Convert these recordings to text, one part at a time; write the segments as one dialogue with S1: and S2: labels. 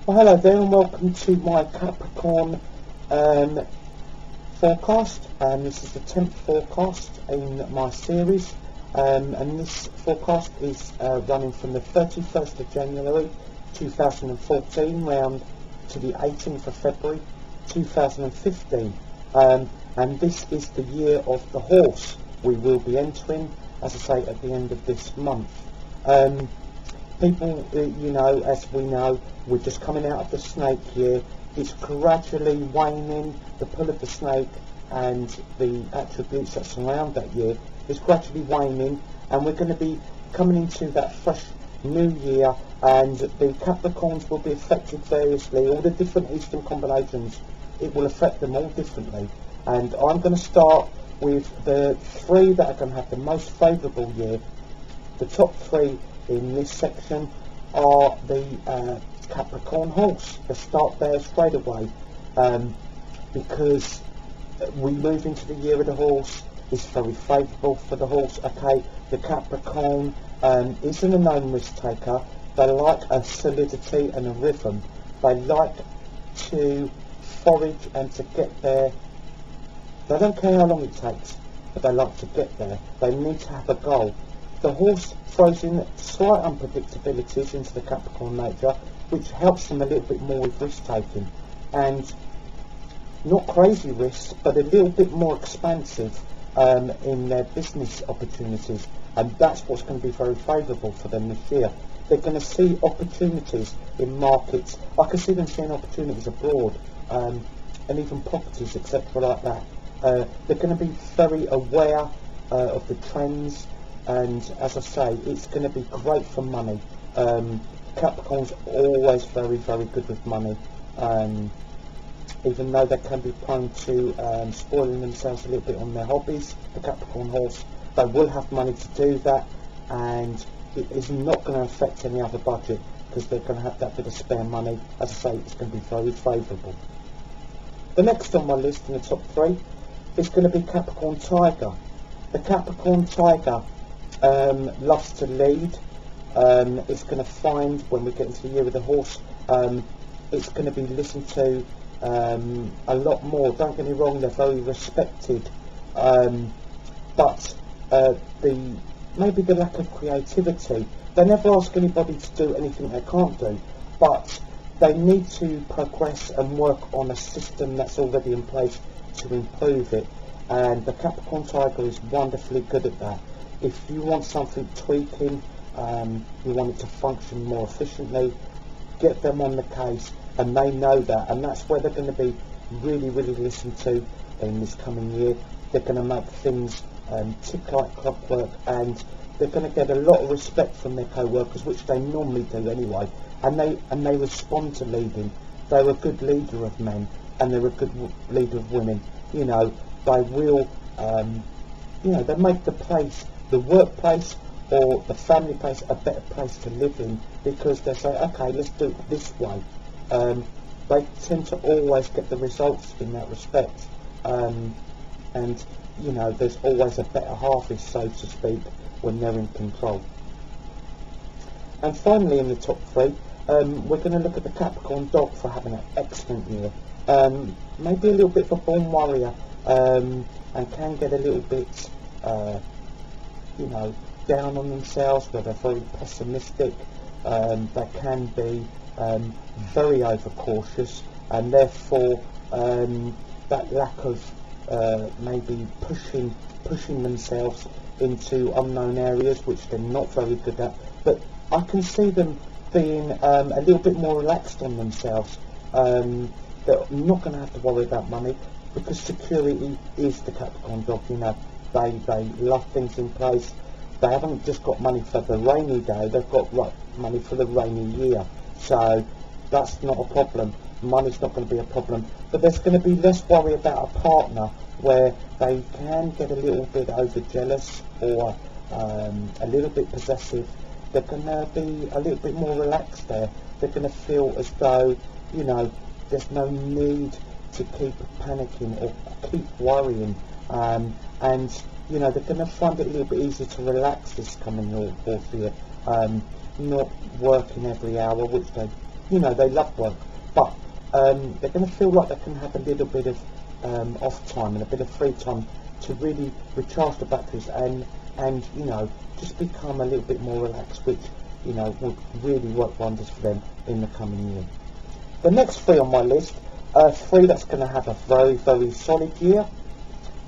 S1: Well, hello there and welcome to my Capricorn forecast. This is the 10th forecast in my series, and this forecast is running from the 31st of January 2014 round to the 18th of February 2015, and this is the year of the horse we will be entering, as I say, at the end of this month. People, as we know, we're just coming out of the snake year. It's gradually waning. The pull of the snake and the attributes that surround that year is gradually waning, and we're going to be coming into that fresh new year, and the Capricorns will be affected variously. All the different Eastern combinations, it will affect them all differently. And I'm going to start with the three that are going to have the most favourable year. The top three in this section are the Capricorn horse. Let's start there straight away, because we move into the year of the horse. It's very favourable for the horse. Okay, the Capricorn isn't a known risk taker. They like a solidity and a rhythm. They like to forage and to get there. They don't care how long it takes, but they like to get there. They need to have a goal. The horse throws in slight unpredictabilities into the Capricorn nature, which helps them a little bit more with risk taking, and not crazy risks, but a little bit more expansive in their business opportunities, and that's what's going to be very favourable for them this year. They're going to see opportunities in markets. I can see them seeing opportunities abroad, and even properties, etc., like that. They're going to be very aware of the trends, and as I say, it's going to be great for money. Capricorn's always very, very good with money, even though they can be prone to spoiling themselves a little bit on their hobbies. The Capricorn horse, they will have money to do that, and it is not going to affect any other budget, because they're going to have that bit of spare money. As I say, it's going to be very favourable. The next on my list in the top three is going to be Capricorn Tiger. The Capricorn Tiger loves to lead. It's going to find, when we get into the year of the horse, it's going to be listened to a lot more. Don't get me wrong, they're very respected, but maybe the lack of creativity. They never ask anybody to do anything they can't do, but they need to progress and work on a system that's already in place to improve it, and the Capricorn Tiger is wonderfully good at that. If you want something tweaking, you want it to function more efficiently, get them on the case, and they know that, and that's where they're going to be really, really listened to in this coming year. They're going to make things tick like clockwork, and they're going to get a lot of respect from their co-workers, which they normally do anyway, and they respond to leading. They're a good leader of men, and they're a good leader of women. They will, they make the place, the workplace or the family place, a better place to live in, because they say, okay, let's do it this way. They tend to always get the results in that respect, and there's always a better harvest, so to speak, when they're in control. And finally, in the top three, we're going to look at the Capricorn dog for having an excellent year. Maybe a little bit of a born warrior, and can get a little bit down on themselves, where they're very pessimistic. They can be very overcautious, and therefore that lack of maybe pushing themselves into unknown areas, which they're not very good at. But I can see them being a little bit more relaxed on themselves. They're not going to have to worry about money, because security is the Capricorn dog. They love things in place. They haven't just got money for the rainy day, they've got money for the rainy year. So that's not a problem. Money's not going to be a problem. But there's going to be less worry about a partner, where they can get a little bit over jealous or a little bit possessive. They're going to be a little bit more relaxed there. They're going to feel as though, there's no need to keep panicking or keep worrying. And they're going to find it a little bit easier to relax this coming horse year. Not working every hour, which they you know, they love work, but they're going to feel like they can have a little bit of off time and a bit of free time to really recharge the batteries and you know, just become a little bit more relaxed, which, you know, would really work wonders for them in the coming year. The next three on my list are three that's going to have a very, very solid year.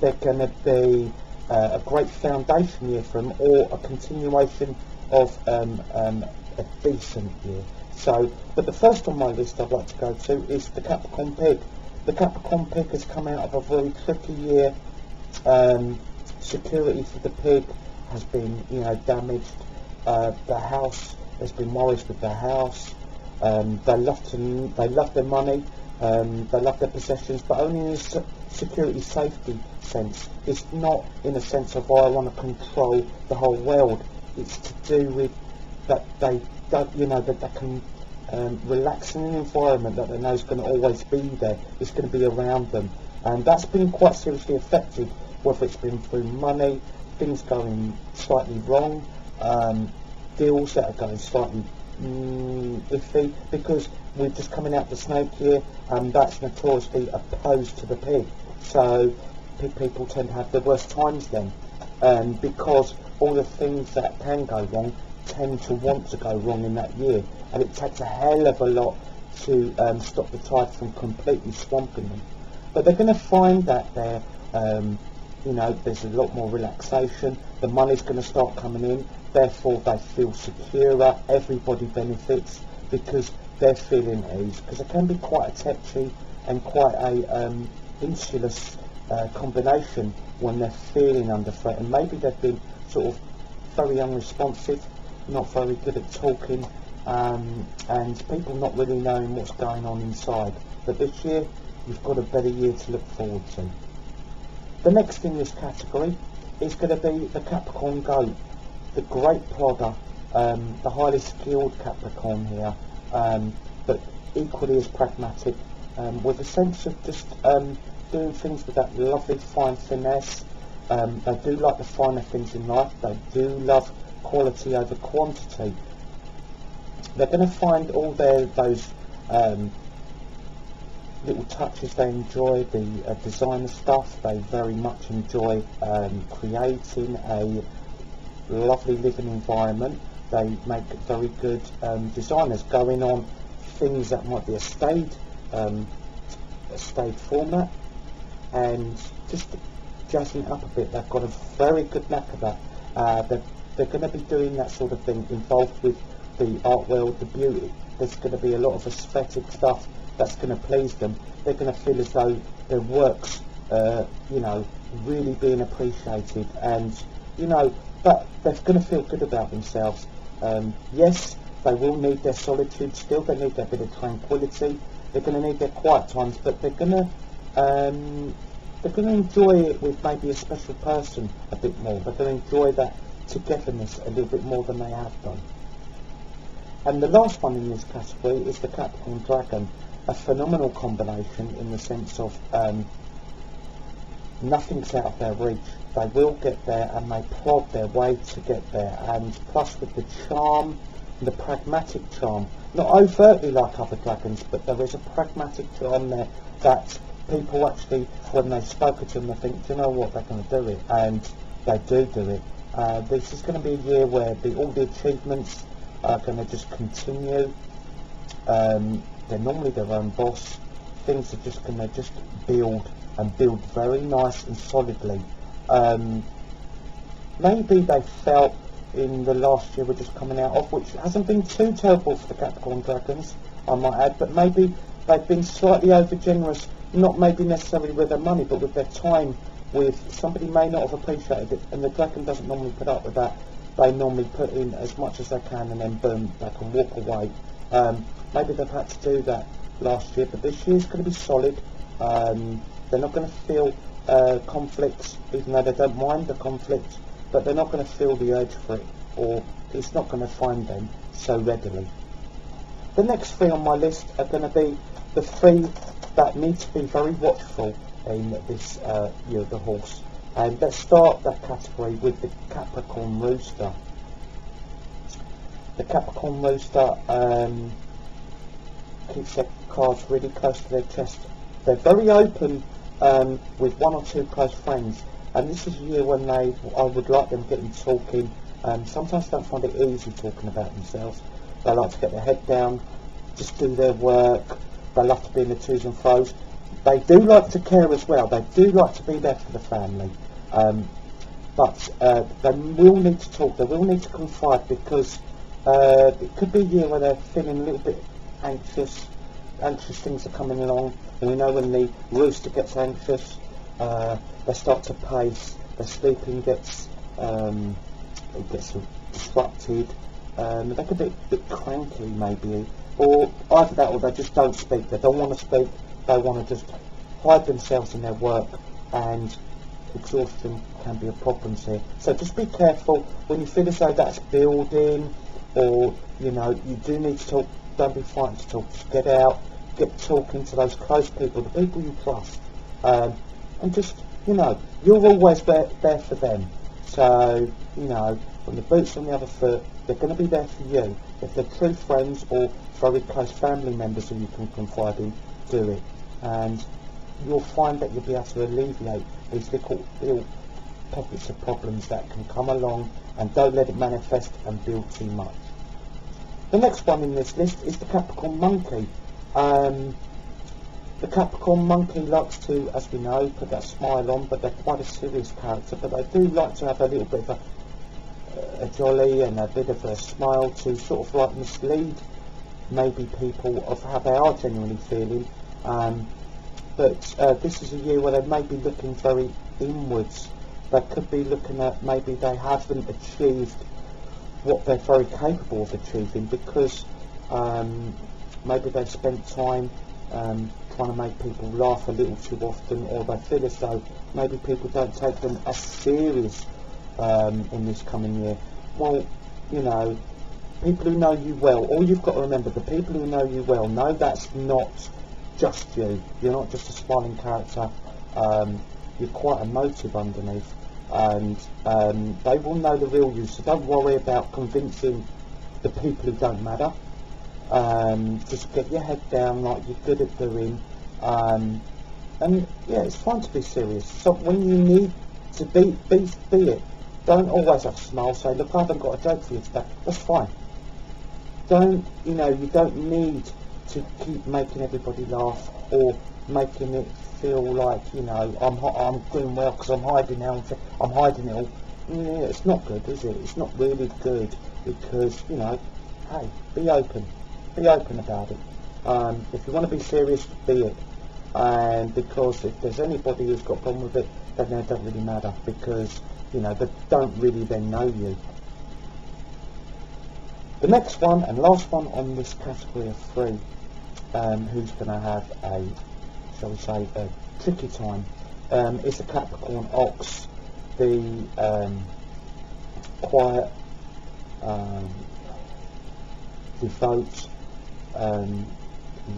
S1: They're going to be a great foundation year for them, or a continuation of a decent year. So, but the first on my list I'd like to go to is the Capricorn Pig. The Capricorn Pig has come out of a very tricky year. Security for the pig has been, you know, damaged. The house, there's been worries with the house. They love their money. They love their possessions, but only in a security safety sense. It's not in a sense of, I want to control the whole world. It's to do with that they don't, you know, that they can relax in an environment that they know is going to always be there. It's going to be around them, and that's been quite seriously affected, whether it's been through money, things going slightly wrong, deals that are going slightly iffy, because we're just coming out the snake year, and that's notoriously opposed to the pig. So pig people tend to have the worst times then, because all the things that can go wrong tend to want to go wrong in that year, and it takes a hell of a lot to stop the tide from completely swamping them. But they're going to find that they're you know, there's a lot more relaxation, the money's going to start coming in, therefore they feel securer, everybody benefits because they're feeling ease, because it can be quite a tetchy and quite a insular combination when they're feeling under threat, and maybe they've been sort of very unresponsive, not very good at talking, and people not really knowing what's going on inside. But this year, you've got a better year to look forward to. The next in this category is going to be the Capricorn Goat, the great plodder, the highly skilled Capricorn here, but equally as pragmatic, with a sense of just doing things with that lovely fine finesse. They do like the finer things in life. They do love quality over quantity. They're going to find all those little touches they enjoy, the designer stuff. They very much enjoy creating a lovely living environment. They make very good designers, going on things that might be a stayed format, and just jazzing it up a bit. They've got a very good knack of that. They're going to be doing that sort of thing, involved with the art world, the beauty. There's going to be a lot of aesthetic stuff that's going to please them. They're going to feel as though their work's, you know, really being appreciated, and, you know, but they're going to feel good about themselves. Yes, they will need their solitude still. They need their bit of tranquility. They're going to need their quiet times, but they're going to enjoy it with maybe a special person a bit more. They're going to enjoy that togetherness a little bit more than they have done. And the last one in this category is the Capricorn Dragon, a phenomenal combination in the sense of nothing's out of their reach. They will get there, and they plod their way to get there, and plus with the charm, the pragmatic charm, not overtly like other dragons, but there is a pragmatic charm there that people actually, when they've spoken to them, they think, do you know what, they're going to do it, and they do it. This is going to be a year where all the achievements are going to just continue. They're normally their own boss. Things are just going to just build very nice and solidly. Maybe they felt in the last year we're just coming out of, which hasn't been too terrible for the Capricorn Dragons, I might add, but maybe they've been slightly over generous, not maybe necessarily with their money, but with their time. With somebody may not have appreciated it, and the dragon doesn't normally put up with that. They normally put in as much as they can, and then boom, they can walk away. Maybe they've had to do that last year, but this year's going to be solid. They're not going to feel conflicts, even though they don't mind the conflict, but they're not going to feel the urge for it, or it's not going to find them so readily. The next three on my list are going to be the three that need to be very watchful in this year of the horse. And let's start that category with the Capricorn Rooster. The Capricorn Rooster keeps their cards really close to their chest. They're very open with one or two close friends, and this is a year when I would like them getting talking. Sometimes they don't find it easy talking about themselves. They like to get their head down, just do their work. They love to be in the twos and throws. They do like to care as well. They do like to be there for the family. But they will need to talk. They will need to confide, because it could be a year where they're feeling a little bit anxious. Anxious things are coming along. And we know when the rooster gets anxious, they start to pace. Their sleeping gets disrupted. They could be a bit cranky maybe, or either that or they just don't speak. They don't want to speak. They want to just hide themselves in their work, and exhaustion can be a problem here. So just be careful when you feel as though that's building, or you do need to talk. Don't be frightened to talk. Just get out, get talking to those close people, the people you trust, and just you're always there for them. So when the boot's on the other foot, they're going to be there for you. If they're true friends or very close family members who you can confide in, do it, and you'll find that you'll be able to alleviate these little pockets of problems that can come along, and don't let it manifest and build too much. The next one in this list is the Capricorn monkey. The Capricorn monkey likes to, as we know, put that smile on, but they're quite a serious character, but they do like to have a little bit of a jolly and a bit of a smile to sort of like mislead maybe people of how they are genuinely feeling. But this is a year where they may be looking very inwards. They could be looking at maybe they haven't achieved what they're very capable of achieving, because maybe they spent time trying to make people laugh a little too often, or they feel as though maybe people don't take them as serious in this coming year. Well, people who know you well, all you've got to remember, the people who know you well know that's not just you. You're not just a smiling character. You're quite emotive underneath, and they will know the real you, so don't worry about convincing the people who don't matter. Just get your head down like you're good at doing, and yeah, it's fine to be serious. So when you need to be it. Don't always have a smile, say, look, I haven't got a joke for you today. That's fine. You don't need to keep making everybody laugh, or making it feel like, I'm doing well because I'm hiding now, I'm hiding it all. Yeah, it's not good, is it? It's not really good, because, hey, be open about it. If you want to be serious, be it. And because if there's anybody who's got a problem with it, then it doesn't really matter, because they don't really then know you. The next one and last one on this category of three, who's going to have a, shall we say, a tricky time, is the Capricorn ox, the quiet, devout,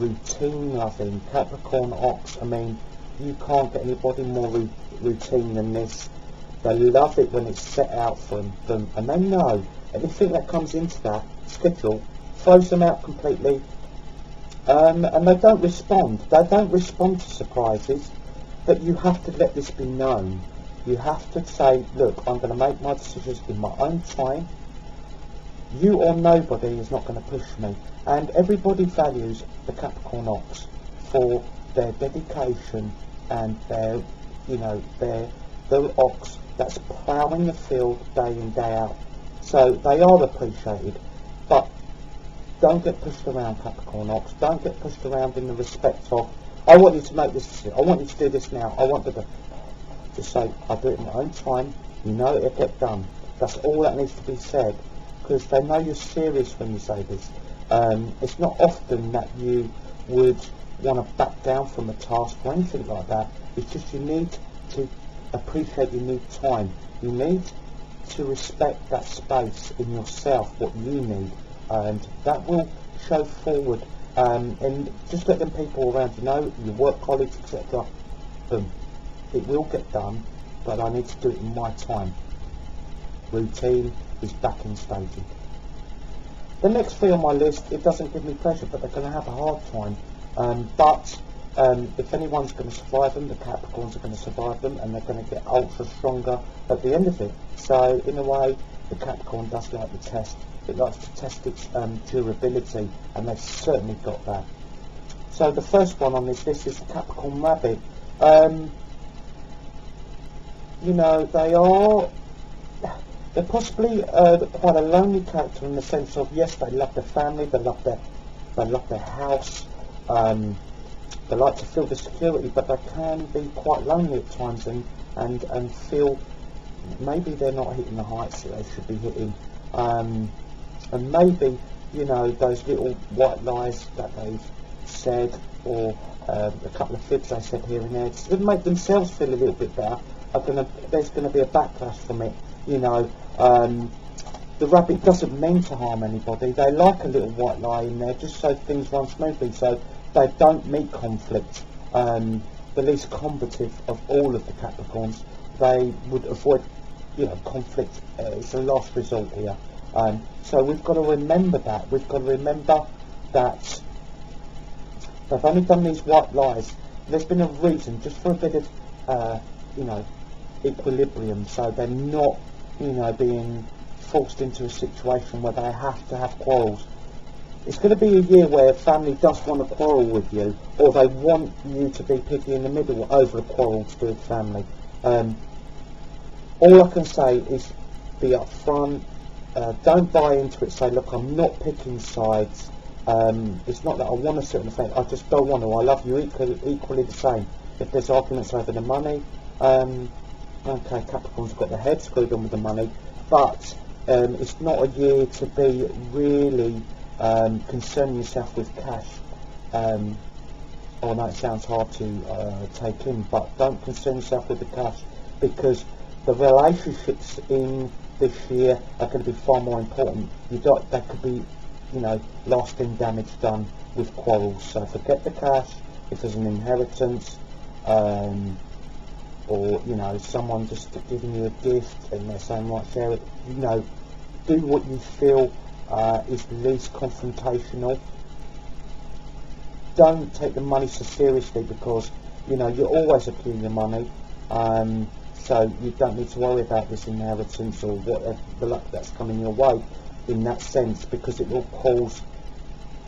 S1: routine-loving Capricorn ox. I mean, you can't get anybody more routine than this. They love it when it's set out for them, and they know anything that comes into that schedule throws them out completely, and they don't respond. They don't respond to surprises, but you have to let this be known. You have to say, look, I'm going to make my decisions in my own time. You or nobody is not going to push me. And everybody values the Capricorn ox for their dedication and their ox that's ploughing the field day in, day out. So they are appreciated, but don't get pushed around, Capricorn ox. Don't get pushed around in the respect of, I want you to make this decision, I want you to do this now, I want to just say, I'll do it in my own time, it'll get done. That's all that needs to be said, because they know you're serious when you say this. It's not often that you would want to back down from a task or anything like that. It's just you need to appreciate, you need time. You need to respect that space in yourself, what you need, and that will show forward. And just let them people around you know, your work colleagues, etc. Boom. It will get done, but I need to do it in my time. Routine is back in staging. The next three on my list, it doesn't give me pleasure, but they're going to have a hard time. If anyone's going to survive them, the Capricorns are going to survive them, and they're going to get ultra stronger at the end of it. So in a way, the Capricorn does like the test. It likes to test its durability, and they've certainly got that. So the first one on this list is the Capricorn Rabbit. You know, they're possibly quite a lonely character in the sense of, yes, they love their family, they love their house, they like to feel the security, but they can be quite lonely at times and feel maybe they're not hitting the heights that they should be hitting, and maybe, you know, those little white lies that they've said, or a couple of fibs they said here and there, to make themselves feel a little bit better, there's going to be a backlash from it. You know, the rabbit doesn't mean to harm anybody. They like a little white lie in there just so things run smoothly, so they don't meet conflict. The least combative of all of the Capricorns, they would avoid, you know, conflict. It's a last resort here. So we've got to remember that. We've got to remember that they've only done these white lies. There's been a reason, just for a bit of, you know, equilibrium, so they're not, you know, being forced into a situation where they have to have quarrels. It's going to be a year where family does want to quarrel with you, or they want you to be picky in the middle over a quarrel to do with family. All I can say is be upfront. Don't buy into it. Say, look, I'm not picking sides. It's not that I want to sit on the fence. I just don't want to. I love you equally the same. If there's arguments over the money, okay, Capricorn's got their head screwed on with the money, but it's not a year to be really concerning yourself with cash. Oh no, it sounds hard to take in, but don't concern yourself with the cash, because the relationships in this year are going to be far more important. That could be, you know, lasting damage done with quarrels. So forget the cash. If there's an inheritance, or, you know, someone just giving you a gift and they're saying, right, share it, you know, do what you feel is least confrontational. Don't take the money so seriously, because, you know, you're always accruing your money, so you don't need to worry about this inheritance or whatever the luck that's coming your way in that sense, because it will cause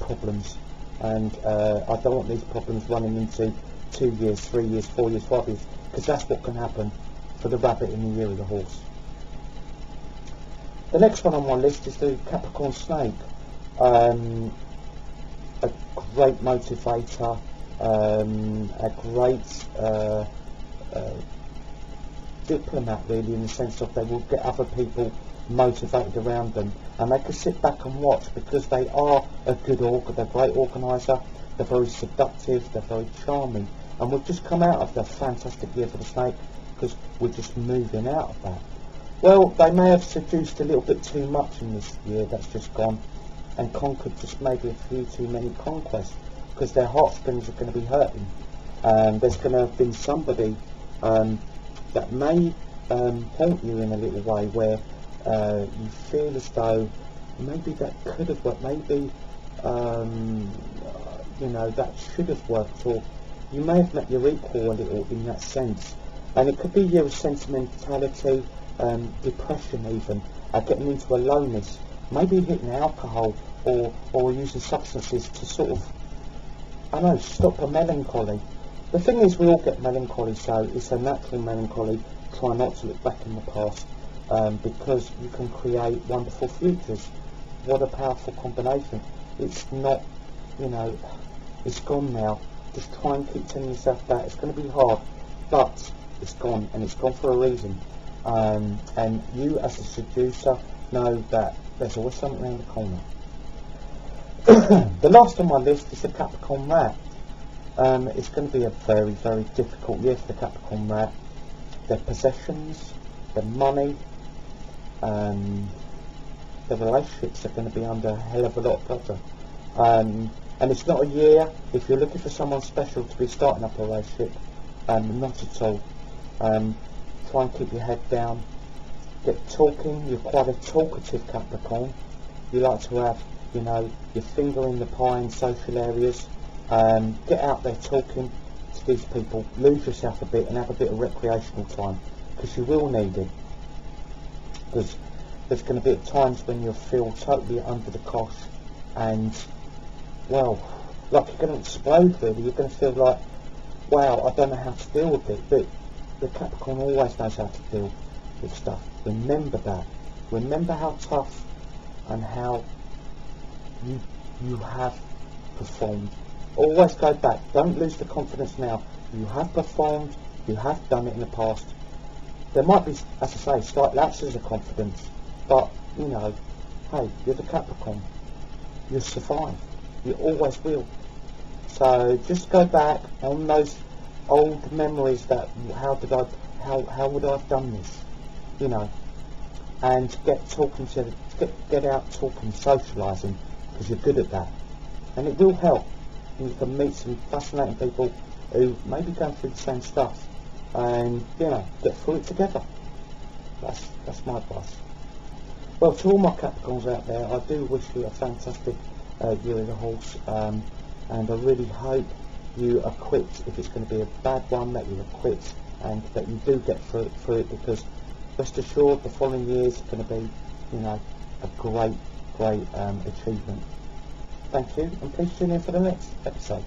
S1: problems, and I don't want these problems running into 2 years, 3 years, 4 years, 5 years, because that's what can happen for the rabbit in the year of the horse. The next one on my list is the Capricorn snake. A great motivator, a great diplomat, really, in the sense of they will get other people motivated around them, and they can sit back and watch, because they are a good they're a great organiser, they're very seductive, they're very charming, and we've just come out of the fantastic year for the snake, because we're just moving out of that. Well, they may have seduced a little bit too much in this year that's just gone, and conquered just maybe a few too many conquests, because their heartstrings are going to be hurting. There's going to have been somebody that may haunt you in a little way, where you feel as though maybe that could have worked, maybe you know, that should have worked, or you may have met your equal a little in that sense. And it could be your sentimentality, depression even, getting into aloneness, maybe hitting alcohol or using substances to sort of, I don't know, stop the melancholy. The thing is, we all get melancholy, so it's a natural melancholy. Try not to look back in the past, because you can create wonderful futures. What a powerful combination. It's not, you know, it's gone now. Just try and keep telling yourself that. It's going to be hard, but it's gone, and it's gone for a reason. And you, as a seducer, know that there's always something around the corner. The last on my list is the Capricorn rat. It's going to be a very, very difficult year for the Capricorn rat. Their possessions, their money, the relationships are going to be under a hell of a lot of pressure. And it's not a year, if you're looking for someone special to be starting up a relationship, not at all. Try and keep your head down, get talking. You're quite a talkative Capricorn. You like to have you know, your finger in the pie in social areas. Get out there talking to these people, lose yourself a bit and have a bit of recreational time, because you will need it. Because there's going to be at times when you'll feel totally under the cosh and, well, like you're going to explode really. You're going to feel like, wow, I don't know how to deal with it. But the Capricorn always knows how to deal with stuff. Remember that. Remember how tough and how you have performed. Always go back. Don't lose the confidence now. You have performed. You have done it in the past. There might be, as I say, slight lapses of confidence, but, you know, hey, you're the Capricorn. You'll survive. You always will. So just go back on those old memories that how would I have done this, you know, and get talking to get out talking, socialising, because you're good at that, and it will help. And you can meet some fascinating people who may be going through the same stuff, and you know, get through it together. That's my advice. Well, to all my Capricorns out there, I do wish you a fantastic year of the horse, and I really hope you are equipped. If it's going to be a bad one, that you're equipped and that you do get through it, because rest assured the following years are going to be, you know, a great achievement. Thank you, and please tune in for the next episode.